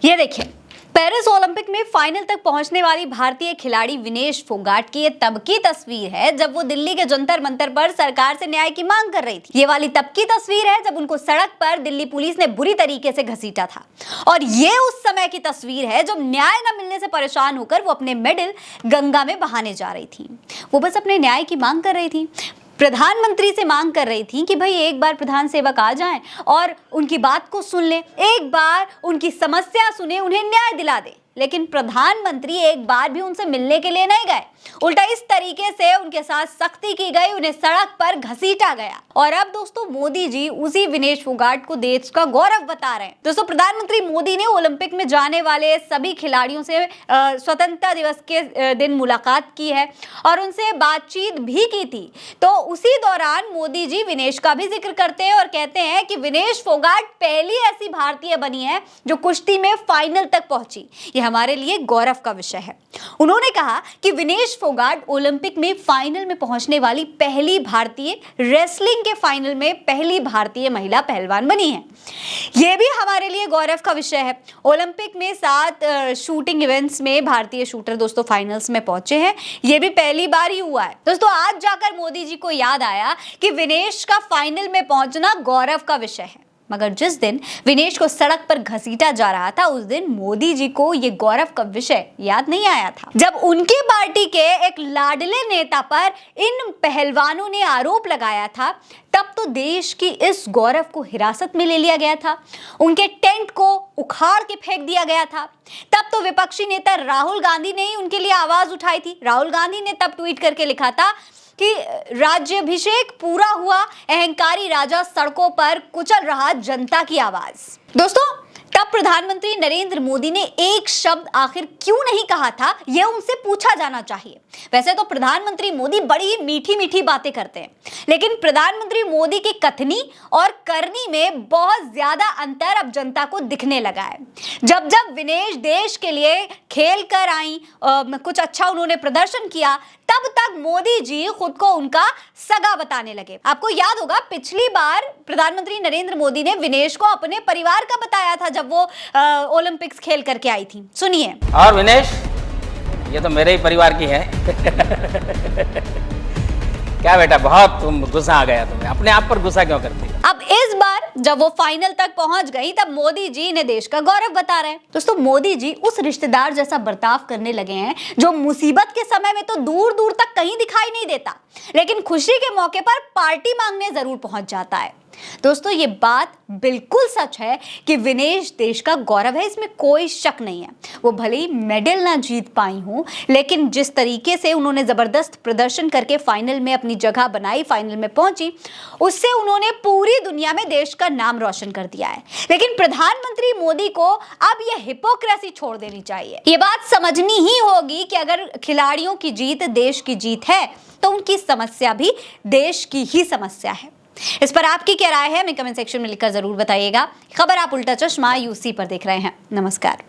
ये देखिए, Paris Olympic में फाइनल तक पहुंचने वाली भारतीय खिलाड़ी विनेश फोगाट की ये तब की तस्वीर है जब वो दिल्ली के जंतर मंतर पर सरकार से न्याय की मांग कर रही थी। ये वाली तब की तस्वीर है जब उनको सड़क पर दिल्ली पुलिस ने बुरी तरीके से घसीटा था। और ये उस समय की तस्वीर है जब न्याय न मिलने से परेशान होकर वो अपने मेडल गंगा में बहाने जा रही थी। वो बस अपने न्याय की मांग कर रही थी, प्रधानमंत्री से मांग कर रही थी कि भाई एक बार प्रधान सेवक आ जाएं और उनकी बात को सुन लें, एक बार उनकी समस्या सुने, उन्हें न्याय दिला दे। लेकिन प्रधानमंत्री एक बार भी उनसे मिलने के लिए नहीं गए, उल्टा इस तरीके से उनके साथ सख्ती की गई, उन्हें सड़क पर घसीटा गया। और अब दोस्तों मोदी जी उसी विनेश फोगाट को देश का गौरव बता रहे हैं। दोस्तों प्रधानमंत्री मोदी ने ओलंपिक में जाने वाले सभी खिलाड़ियों से स्वतंत्रता दिवस के दिन मुलाकात की है और उनसे बातचीत भी की थी। तो उसी दौरान मोदी जी विनेश का भी जिक्र करते हैं और कहते हैं कि विनेश फोगाट पहली ऐसी भारतीय बनी है जो कुश्ती में फाइनल तक पहुंची। हमारे लिए गौरव का विषय है। उन्होंने कहा कि विनेश फोगाट ओलंपिक में फाइनल में पहुंचने वाली पहली भारतीय, रेसलिंग के फाइनल में पहली भारतीय महिला पहलवान बनी है। यह भी हमारे लिए गौरव का विषय है। ओलंपिक में 7 शूटिंग इवेंट्स में भारतीय शूटर दोस्तों फाइनल्स में पहुंचे हैं। यह भी पहली बार ही हुआ है। दोस्तों आज जाकर मोदी जी को याद आया कि विनेश का फाइनल में पहुंचना गौरव का विषय है। मगर जिस दिन विनेश को सड़क पर घसीटा जा रहा था उस दिन मोदी जी को ये गौरव का विषय याद नहीं आया था। जब उनकी पार्टी के एक लाडले नेता पर इन पहलवानों ने आरोप लगाया था तब तो देश की इस गौरव को हिरासत में ले लिया गया था, उनके टेंट को उखाड़ के फेंक दिया गया था। तब तो विपक्षी नेता राहुल गांधी ने ही उनके लिए आवाज उठाई थी। राहुल गांधी ने तब ट्वीट करके लिखा था कि राज्याभिषेक पूरा हुआ, अहंकारी राजा सड़कों पर कुचल रहा जनता की आवाज। दोस्तों तब प्रधानमंत्री नरेंद्र मोदी ने एक शब्द आखिर क्यों नहीं कहा था, यह उनसे पूछा जाना चाहिए। वैसे तो प्रधानमंत्री मोदी बड़ी मीठी मीठी बातें करते हैं, लेकिन प्रधानमंत्री मोदी की कथनी और करनी में बहुत ज्यादा अंतर अब जनता को दिखने लगा है। जब जब विनेश देश के लिए खेल कर आई, कुछ अच्छा उन्होंने प्रदर्शन किया, तब तक मोदी जी खुद को उनका सगा बताने लगे। आपको याद होगा पिछली बार प्रधानमंत्री नरेंद्र मोदी ने विनेश को अपने परिवार का बताया था जब वो ओलंपिक्स खेल करके आई थी। सुनिए। और विनेश, ये तो मेरे ही परिवार की है। क्या बेटा, बहुत गुस्सा आ गया तुम्हें, अपने आप पर गुस्सा क्यों करती है? अब इस बार जब वो फाइनल तक पहुंच गई तब मोदी जी ने देश का गौरव बता रहे हैं। दोस्तों मोदी जी उस रिश्तेदार जैसा बर्ताव करने लगे हैं जो मुसीबत के समय में तो दूर दूर तक कहीं दिखाई नहीं देता, लेकिन खुशी के मौके पर पार्टी मांगने जरूर पहुंच जाता है। दोस्तों ये बात बिल्कुल सच है कि विनेश देश का गौरव है, इसमें कोई शक नहीं है। वो भले ही मेडल ना जीत पाई हूं, लेकिन जिस तरीके से उन्होंने जबरदस्त प्रदर्शन करके फाइनल में अपनी जगह बनाई, फाइनल में पहुंची, उससे उन्होंने पूरी दुनिया में देश का नाम रोशन कर दिया है। लेकिन प्रधानमंत्री मोदी को अब यह हिपोक्रेसी छोड़ देनी चाहिए। ये बात समझनी ही होगी कि अगर खिलाड़ियों की जीत देश की जीत है तो उनकी समस्या भी देश की ही समस्या है। इस पर आपकी क्या राय है हमें कमेंट सेक्शन में लिखकर जरूर बताइएगा। खबर आप उल्टा चश्मा यूसी पर देख रहे हैं। नमस्कार।